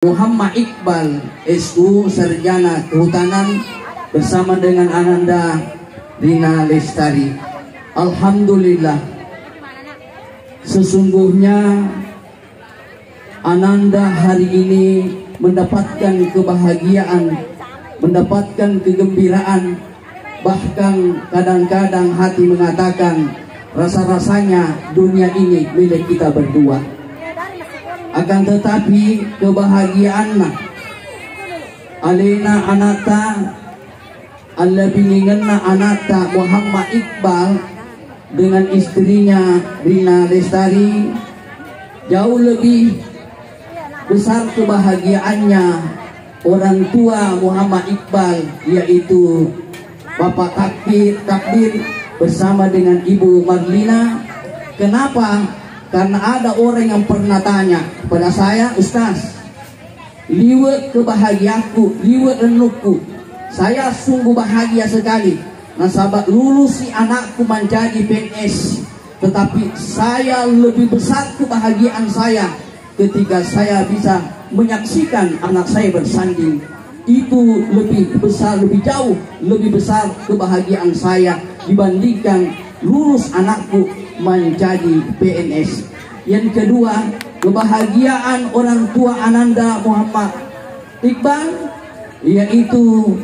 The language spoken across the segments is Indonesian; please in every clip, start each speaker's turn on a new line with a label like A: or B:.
A: Muhammad Iqbal SU Sarjana Kehutanan bersama dengan Ananda Rina Lestari. Alhamdulillah, sesungguhnya Ananda hari ini mendapatkan kebahagiaan, mendapatkan kegembiraan, bahkan kadang-kadang hati mengatakan rasa-rasanya dunia ini milik kita berdua. Akan tetapi kebahagiaan alena anata allabiningana anata Muhammad Iqbal dengan istrinya Rina Lestari jauh lebih besar kebahagiaannya orang tua Muhammad Iqbal, yaitu Bapak Takbir bersama dengan Ibu Marlina. Kenapa? Karena ada orang yang pernah tanya kepada saya, Ustaz, liwet kebahagiaku, liwet renukku, saya sungguh bahagia sekali nasabah lulus si anakku menjadi PNS. Tetapi saya lebih besar kebahagiaan saya ketika saya bisa menyaksikan anak saya bersanding. Itu lebih besar, lebih jauh, lebih besar kebahagiaan saya dibandingkan lulus anakku menjadi PNS. Yang kedua, kebahagiaan orang tua Ananda Muhammad Iqbal, yaitu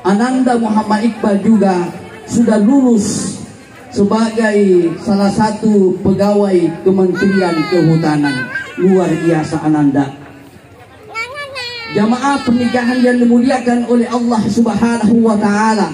A: Ananda Muhammad Iqbal juga sudah lulus sebagai salah satu pegawai Kementerian Kehutanan. Luar biasa Ananda. Jamaah pernikahan yang dimuliakan oleh Allah Subhanahu wa taala.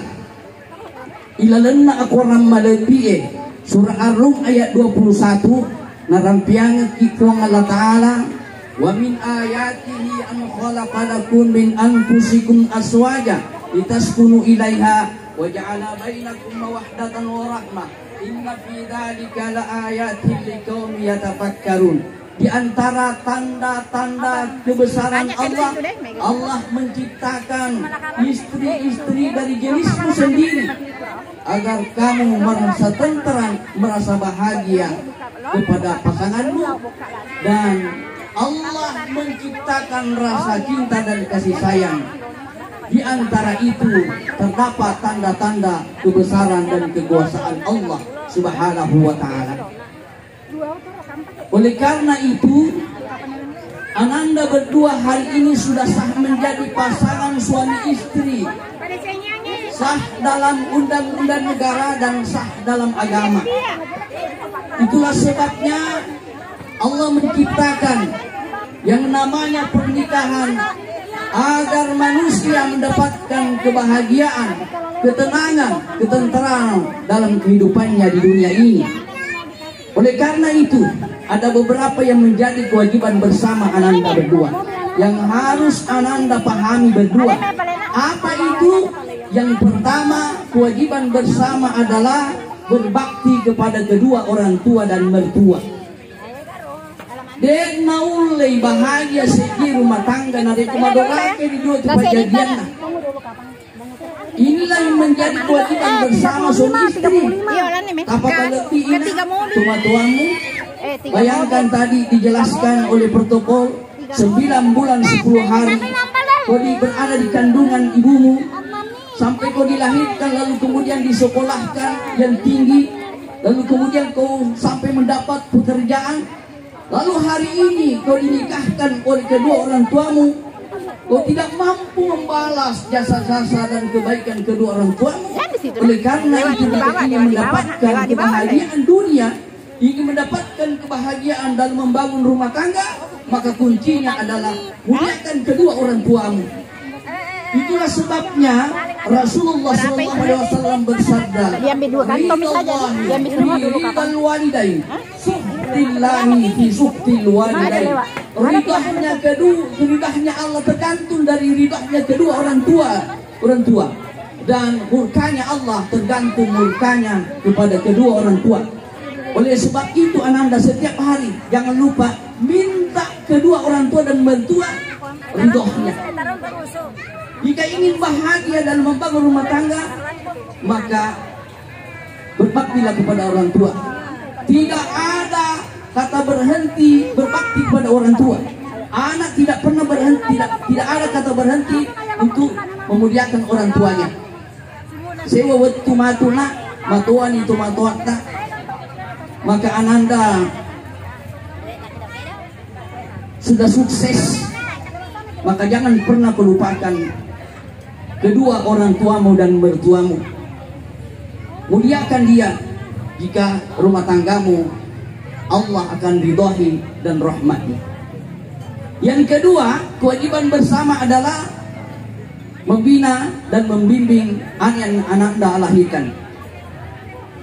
A: Ilalanna aqram malabi'e surah Ar-Rum ayat 21 narampiang ikong Allah taala wa min ayatihi an khalaqalakum min anfusikum aswaja litaskunu ilaiha wa ja'ala bainakum mawaddatan wa rahmah inna fi dzalika laayatin liqaumin yatafakkarun. Di antara tanda-tanda kebesaran Allah, Allah menciptakan istri-istri dari jenismu sendiri agar kamu merasa tenteram, merasa bahagia kepada pasanganmu, dan Allah menciptakan rasa cinta dan kasih sayang. Di antara itu terdapat tanda-tanda kebesaran dan kekuasaan Allah Subhanahu wa taala. Oleh karena itu, Ananda berdua hari ini sudah sah menjadi pasangan suami istri, sah dalam undang-undang negara dan sah dalam agama. Itulah sebabnya Allah menciptakan yang namanya pernikahan agar manusia mendapatkan kebahagiaan, ketenangan, ketenteraman dalam kehidupannya di dunia ini. Oleh karena itu, ada beberapa yang menjadi kewajiban bersama Ananda berdua yang harus Ananda pahami berdua. Apa itu? Yang pertama, kewajiban bersama adalah berbakti kepada kedua orang tua dan mertua. Den naulai bahagia segi rumah tangga nari kumadorake di dua kejadian. Inilah yang menjadi kewajiban bersama suami istri. Apakah letih ini tua-tuamu? Bayangkan tadi dijelaskan oleh protokol 9 bulan 10 hari kau berada di kandungan ibumu sampai kau dilahirkan, lalu kemudian disekolahkan yang tinggi, lalu kemudian kau sampai mendapat pekerjaan, lalu hari ini kau dinikahkan oleh kedua orang tuamu. Kau tidak mampu membalas jasa-jasa dan kebaikan kedua orang tuamu. Oleh karena itu, kita ingin mendapatkan kebahagiaan dunia, ingin mendapatkan kebahagiaan dalam membangun rumah tangga, maka kuncinya adalah muliakan kedua orang tuamu. Itulah sebabnya Rasulullah SAW bersabda, ridahnya Allah tergantung dari ridahnya kedua orang tua, dan murkanya Allah tergantung murkanya kepada kedua orang tua. Oleh sebab itu Ananda setiap hari jangan lupa minta kedua orang tua dan mertua ridhonya. Jika ingin bahagia dalam membangun rumah tangga, maka berbaktilah kepada orang tua. Tidak ada kata berhenti berbakti kepada orang tua. Anak tidak pernah berhenti, tidak ada kata berhenti untuk memuliakan orang tuanya. Sewa waktu matuna, matuan itu matuakta. Maka ananda sudah sukses, maka jangan pernah melupakan kedua orang tuamu dan mertuamu. Muliakan dia. Jika rumah tanggamu, Allah akan ridhahi dan rahmati. Yang kedua, kewajiban bersama adalah membina dan membimbing anak yang Anda lahirkan.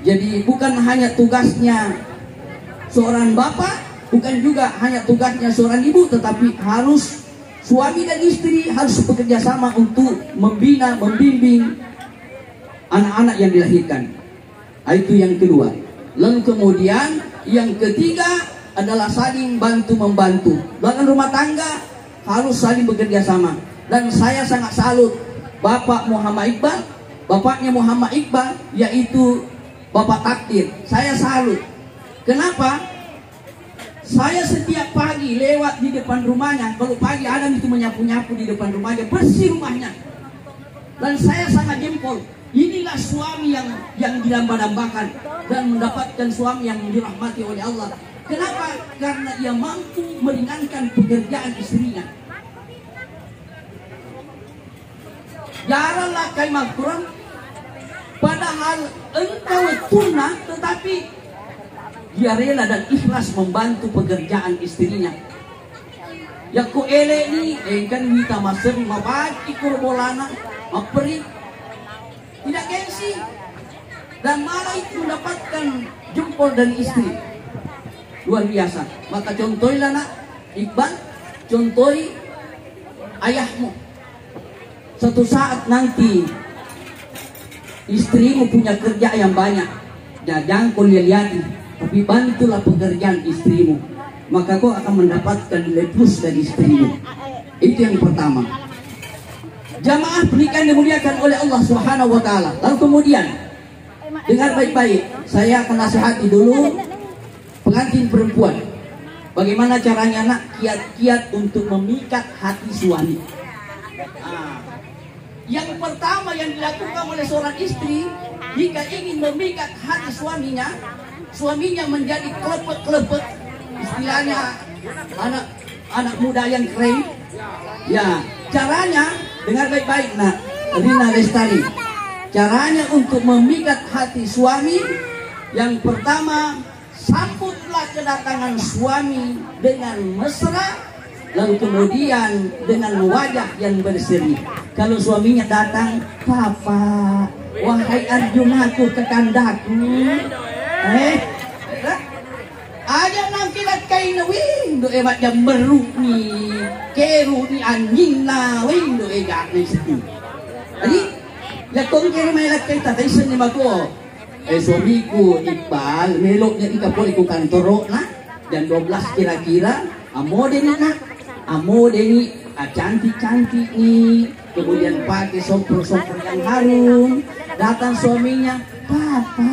A: Jadi bukan hanya tugasnya seorang bapak, bukan juga hanya tugasnya seorang ibu, tetapi harus suami dan istri harus bekerja sama untuk membina, membimbing anak-anak yang dilahirkan. Itu yang kedua. Lalu kemudian yang ketiga adalah saling bantu-membantu. Dalam rumah tangga harus saling bekerja sama. Dan saya sangat salut Bapak Muhammad Iqbal, bapaknya Muhammad Iqbal, yaitu Bapak Takdir. Saya salut. Kenapa? Saya setiap pagi lewat di depan rumahnya. Kalau pagi Adam itu menyapu-nyapu di depan rumahnya, bersih rumahnya. Dan saya sangat jempol. Inilah suami yang dilamba-lambakan dan mendapatkan suami yang dirahmati oleh Allah. Kenapa? Karena ia mampu meringankan pekerjaan istrinya. Jaranglah kaimah Quran, padahal engkau tunang, tetapi dia rela dan ikhlas membantu pekerjaan istrinya. Ya ku ele ni kan wita maseri mabaki kurbolana maperi tidak gengsi dan malah itu mendapatkan jempol dari istri. Luar biasa. Maka contohilah nak Iqbal, contohi ayahmu. Suatu saat nanti istrimu punya kerja yang banyak, jangan kau lihat-lihati, tapi bantulah pekerjaan istrimu, maka kau akan mendapatkan nilai plus dari istrimu. Itu yang pertama. Jamaah pernikahan dimuliakan oleh Allah Subhanahu wa taala. Lalu kemudian dengar baik-baik, saya akan nasihati dulu pengantin perempuan. Bagaimana caranya nak kiat-kiat untuk memikat hati suami. Yang pertama yang dilakukan oleh seorang istri jika ingin memikat hati suaminya menjadi klepet-klepet, istilahnya anak muda yang keren. Ya, caranya dengar baik-baik nak Rina Lestari. Caranya untuk memikat hati suami, yang pertama, sambutlah kedatangan suami dengan mesra, lalu kemudian dengan wajah yang berseri. Kalau suaminya datang, "Papa, wahai Arjunaku kekandaku, aja nangkilat kain wing do emat jam beruk ni keru ni anjing na wing do egak ni situ." Jadi ya kong kiri may lakai tatay sen ni mako. Suamiku Iqbal meloknya ikapol iku kantoro na jam 12 kira-kira. Amo deni na, amo deni cantik-cantik nih, kemudian pakai sopor-sopor yang harum. Datang suaminya, "Papa,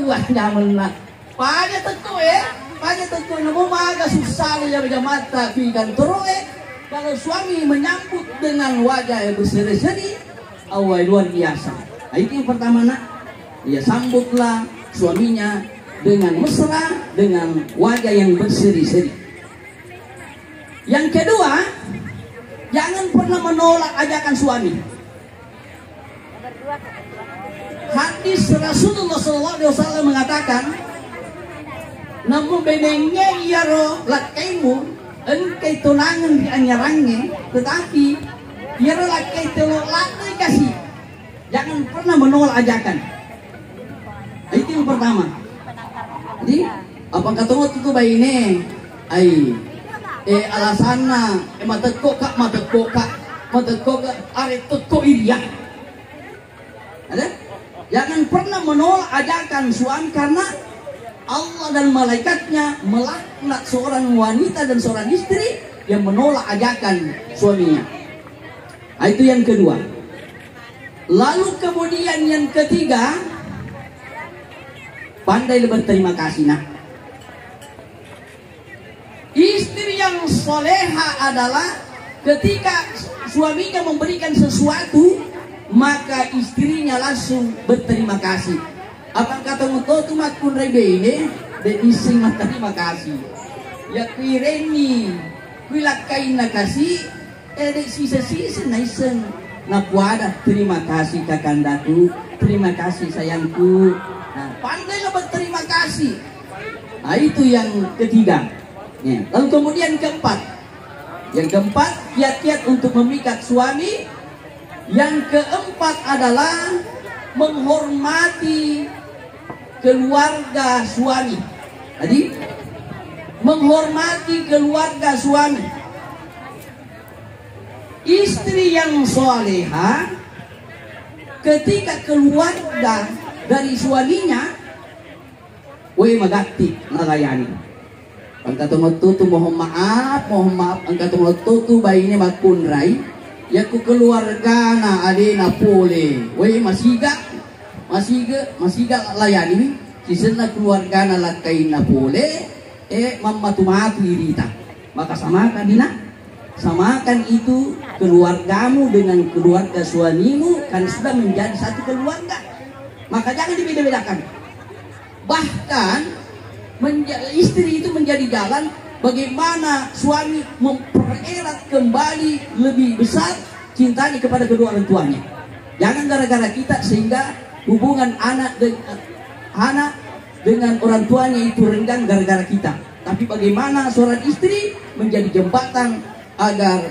A: wah nyaman lah. Panya tentu panya tentu namo maga susah ya mata pikan toro Kalau suami menyambut dengan wajah yang berseri-seri, awal luar biasa. Nah, itu yang pertama nak, ya sambutlah suaminya dengan mesra, dengan wajah yang berseri-seri. Yang kedua, jangan pernah menolak ajakan suami. Hadis Rasulullah SAW mengatakan, "Namun benengnya iaro lakaimu, engkau tunangan di anyarangnya, tetapi iaro lakai telok lakai kasih." Jangan pernah menolak ajakan. Itu yang pertama. Jadi, apa kata itu bayi ini? Alasanna matekok kak are teko iria. Ada? Jangan pernah menolak ajakan suami, karena Allah dan malaikatnya melaknat seorang wanita dan seorang istri yang menolak ajakan suaminya. Itu yang kedua. Lalu kemudian yang ketiga, pandai berterima kasih nak. Istri yang soleha adalah ketika suaminya memberikan sesuatu, maka istrinya langsung berterima kasih. Abang kata ngoto tu makun rebe ini, de ising terima kasih. Ya kuireni, kuilakain na kasih, de sisa-sisa na iseng napuada. Terima kasih kakandaku, terima kasih sayangku. Nah, pandailah berterima kasih. Nah, itu yang ketiga. Ya. Lalu kemudian keempat. Yang keempat, kiat-kiat untuk memikat suami. Yang keempat adalah menghormati keluarga suami. Tadi menghormati keluarga suami. Istri yang soleha ketika keluarga dari suaminya, woi magati nalayani. Ang katumotu mohon maaf. Ang katumotu bayi ini makunray. Ya ku keluarga na adina pole. Woi masiga layani. Sisen na keluarga na lakay na pole. Mamatumatu irita. Maka samakan dina. Samakan itu keluargamu dengan keluarga suamimu, kan sudah menjadi satu keluarga. Maka jangan dibeda-bedakan. Bahkan istri itu menjadi jalan bagaimana suami mempererat kembali lebih besar cintanya kepada kedua orang tuanya. Jangan gara-gara kita sehingga hubungan anak dengan orang tuanya itu renggang gara-gara kita. Tapi bagaimana seorang istri menjadi jembatan agar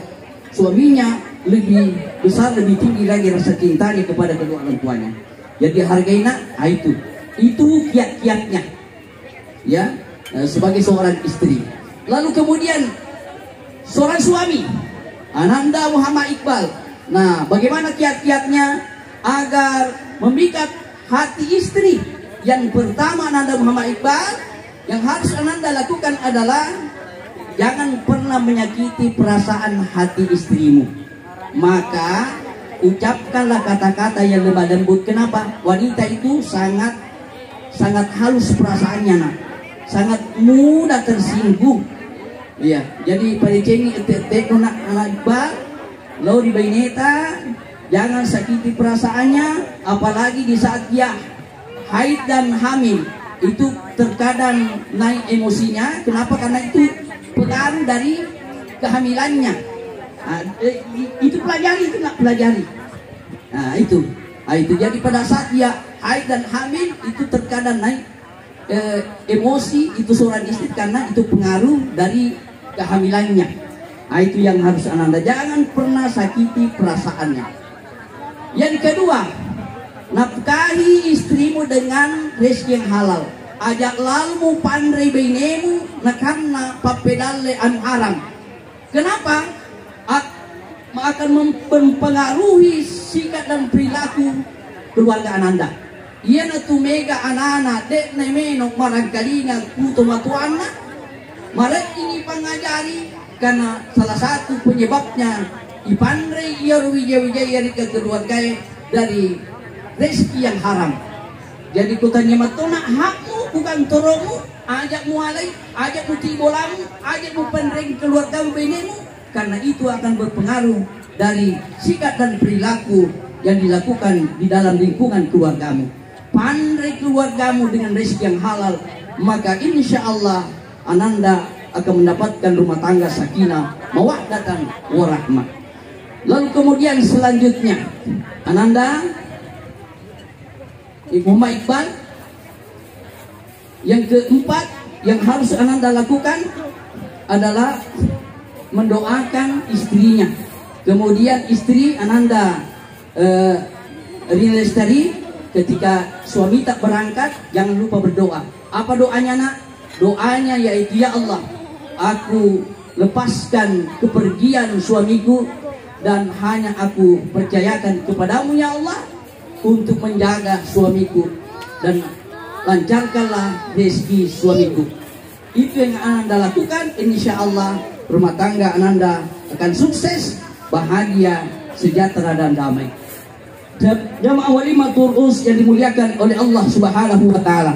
A: suaminya lebih besar, lebih tinggi lagi rasa cintanya kepada kedua orang tuanya. Jadi hargai nak, itu kiat-kiatnya. Ya, sebagai seorang istri. Lalu kemudian seorang suami, Ananda Muhammad Iqbal. Nah, bagaimana kiat-kiatnya agar memikat hati istri? Yang pertama Ananda Muhammad Iqbal, yang harus Ananda lakukan adalah jangan pernah menyakiti perasaan hati istrimu. Maka ucapkanlah kata-kata yang lemah lembut. Kenapa? Wanita itu sangat halus perasaannya, nak. Sangat mudah tersinggung. Iya, jadi pada cengi teko nak Iqbal, lo di baineta, jangan sakiti perasaannya, apalagi di saat dia haid dan hamil. Itu terkadang naik emosinya. Kenapa? Karena itu pengaruh dari kehamilannya. Nah, itu pelajari. Nah, itu jadi pada saat dia haid dan hamil itu terkadang naik emosi itu seorang istri karena itu pengaruh dari kehamilannya. Nah, itu yang harus Ananda, jangan pernah sakiti perasaannya. Yang kedua, nafkahi istrimu dengan rezeki yang halal. Ajak lalmu pandai bainemu nakarna papedalle anu haram. Kenapa? Akan mempengaruhi sikap dan perilaku keluarga Ananda. Ia na tumega anana dek na menok maragkalinga kuto matuana. Marek ini pengajari karena salah satu penyebabnya ipandre ia wijaya ke keluarga dari rezeki yang haram. Jadi kutanya matona hakmu bukan toromu, ajak mualai, ajak putih bolamu, ajak pendreng keluarga benemu, karena itu akan berpengaruh dari sikap dan perilaku yang dilakukan di dalam lingkungan keluargamu. Pandai keluargamu dengan rezeki yang halal, maka insya Allah Ananda akan mendapatkan rumah tangga sakinah, mawaddatan warahmah. Lalu kemudian selanjutnya Ananda Muhammad Iqbal, yang keempat yang harus Ananda lakukan adalah mendoakan istrinya. Kemudian istri Ananda Rilestari, ketika suami tak berangkat jangan lupa berdoa. Apa doanya, nak? Doanya yaitu, ya Allah, aku lepaskan kepergian suamiku dan hanya aku percayakan kepadamu ya Allah untuk menjaga suamiku dan lancarkanlah rezeki suamiku. Itu yang Ananda lakukan, insya Allah rumah tangga Ananda akan sukses, bahagia, sejahtera dan damai. Jamaah walimatul urus yang dimuliakan oleh Allah Subhanahu wa taala.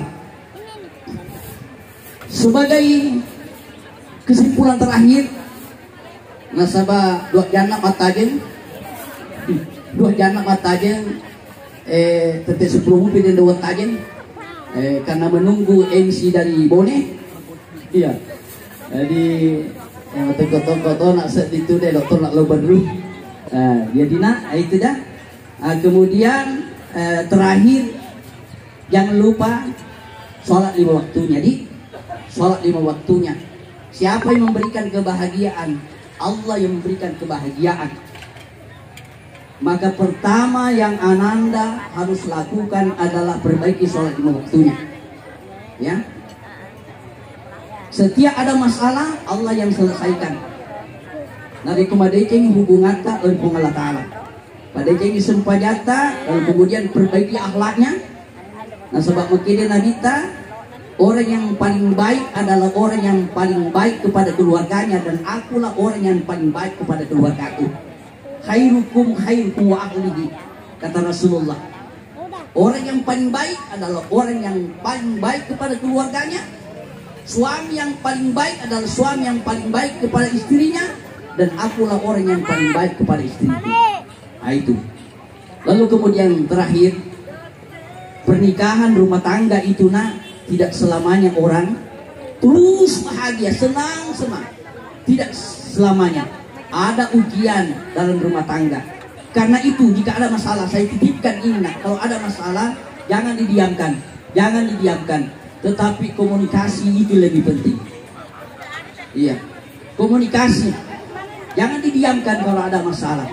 A: Sebagai kesimpulan terakhir nasabah dua jana matajen tetes 10 pindah dua tajen karena menunggu MC dari Bone. Iya, jadi yang toko-toko nak set itu deh dokter nak loba dulu. Jadi nak itu dah. Kemudian terakhir jangan lupa sholat 5 waktunya. Sholat 5 waktunya. Siapa yang memberikan kebahagiaan? Allah yang memberikan kebahagiaan. Maka pertama yang Ananda harus lakukan adalah perbaiki sholat 5 waktunya. Ya. Setiap ada masalah, Allah yang selesaikan. Nari kumadeceng hubungan tak dengan Allah Ta'ala. Padeceng sempajata, dan kemudian perbaiki akhlaknya. Nah sebab makanya Nabita, orang yang paling baik adalah orang yang paling baik kepada keluarganya, dan akulah orang yang paling baik kepada keluargaku. Khairukum khairukum wa ahlihi, kata Rasulullah. Orang yang paling baik adalah orang yang paling baik kepada keluarganya. Suami yang paling baik adalah suami yang paling baik kepada istrinya, dan akulah orang yang paling baik kepada istriku. Nah itu. Lalu kemudian terakhir, pernikahan rumah tangga itu tidak selamanya orang terus bahagia, senang. Tidak selamanya. Ada ujian dalam rumah tangga. Karena itu jika ada masalah, saya titipkan ini kalau ada masalah jangan didiamkan. Tetapi komunikasi itu lebih penting. Iya, komunikasi. Jangan didiamkan kalau ada masalah.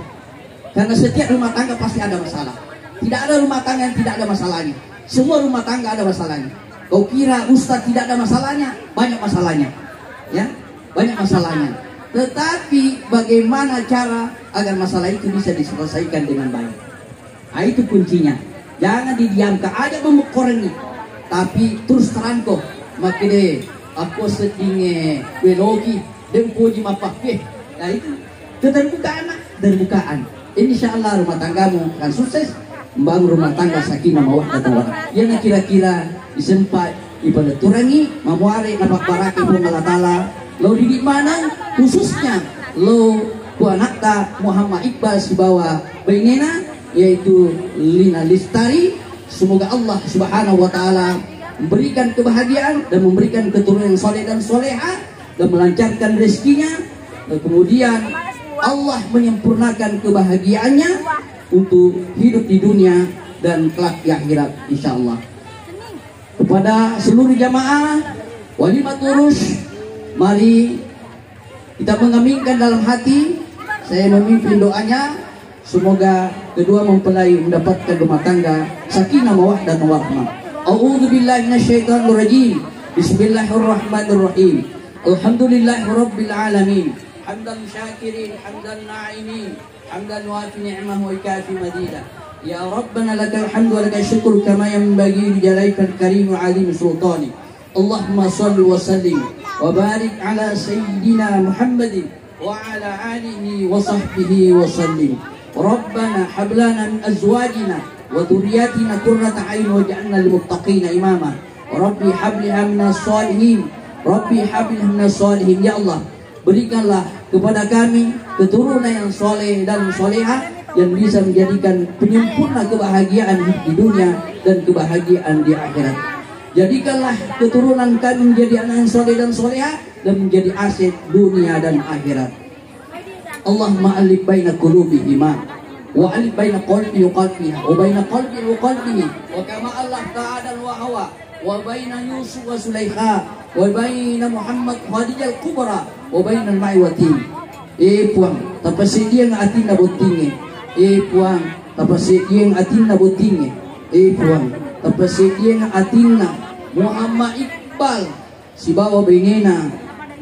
A: Karena setiap rumah tangga pasti ada masalah. Tidak ada rumah tangga yang tidak ada masalahnya. Semua rumah tangga ada masalahnya. Kau kira Ustadz tidak ada masalahnya? Banyak masalahnya. Ya, banyak masalahnya. Tetapi bagaimana cara agar masalah itu bisa diselesaikan dengan baik? Nah, itu kuncinya. Jangan didiamkan. Ada memukorannya. Tapi terus terang kok. Makanya aku sedingin belogi dan puji mapake. Nah itu keterbukaan. Insya Allah rumah tanggamu akan sukses. Membangun rumah tangga sakinah mawaddah warahmah. Yang kira-kira disempat ibadah turangi mamuari napak baraki pun Allah Ta'ala. Lo di mana khususnya lo ku anakta Muhammad Iqbal Sibawa Bainena, yaitu Lina Listari. Semoga Allah Subhanahu wa Ta'ala memberikan kebahagiaan dan memberikan keturunan yang soleh dan soleha, dan melancarkan rezekinya, dan kemudian Allah menyempurnakan kebahagiaannya untuk hidup di dunia dan kelak di akhirat insyaallah. Kepada seluruh jamaah walimat urus, mari kita mengaminkan dalam hati. Saya memimpin doanya, semoga kedua mempelai mendapatkan rumah tangga sakinah mawaddah warahmah. A'udzu billahi minasyaitonir rajim. Bismillahirrahmanirrahim. Alhamdulillahirabbil alamin. Hamdan syakirin, hamdan na'imin, hamdan wafi ni'mahu wa kafi madidah. Ya Rabbana lakal hamdu wa lakal syukru kama yanbaghi li jalalikal karim wa 'azimi sultani. Allahumma shalli wa sallim wa barik ala sayyidina Muhammadin wa ala alihi wa sahbihi wa sallim. Rabbana hab lana min azwajina wa dhurriyyatina qurrata a'yun waj'alna lil muttaqina imama. Rabbi hab lana minas shalihin. Rabbi hab lana minas shalihin. Ya Allah, berikanlah kepada kami keturunan yang soleh dan soleha, yang bisa menjadikan penyempurna kebahagiaan di dunia dan kebahagiaan di akhirat. Jadikanlah keturunan kami menjadi anak yang soleh dan soleha, dan menjadi aset dunia dan akhirat. Allahumma alif baina qulubihima wa alif baina qalbi wa qalbiha wa baina qalbi wa qalbihi wa kama Allah ta'ala wa hawa wa baina Yusuf wa Sulaikha wa baina Muhammad Khadijah al-Kubra wa baina al-Maiwatin. Puang tapasidiang atin na butinge. Puang tapasidiang atin na butinge. Puang tapasidiang atin na Muhammad Iqbal Sibawa Bainena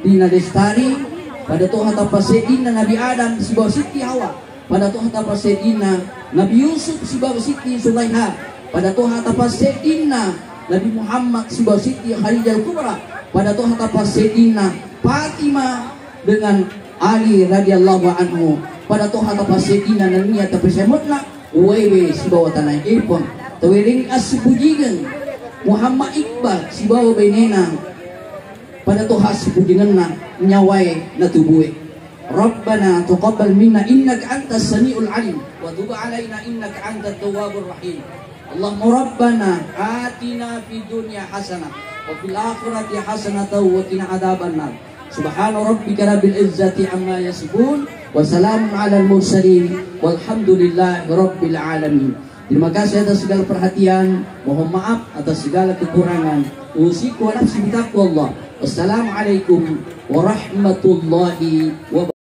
A: Dina Lestari. Pada Tuhan tapasidin na Nabi Adam Sibawa Siti Hawa. Pada Tuhan tapasidin na Nabi Yusuf Sibawa Siti Sulaiha. Pada Tuhan tapasidin na Nabi Muhammad Sibawa Siti Khadijah al-Kubra. Pada Tuhan tapasidin na Fatimah dengan Ali radhiyallahu anhu. Pada Tuhan tapasidin na niya tapasemutna wewe Sibawa tanay ipon. Tawiring aspujigan Muhammad Iqbal Sibawa Bainena. Pada Tuhan aspujigan na nyawai na tubuhi. Rabbana taqabbal minna innaka antas samiul alim wa tub alaina innaka antat tawwabur rahim. Allahumma rabbana atina fid dunya hasanah wa fil akhirati hasanah wa qina adzabannar. Subhana rabbika rabbil izzati amma yasifun wa salamun alal mursalin walhamdulillahi rabbil alamin. Terima kasih atas segala perhatian. Mohon maaf atas segala kekurangan. Usiku wa nafsi bitaqwallah. Wassalamualaikum warahmatullahi wabarakatuh.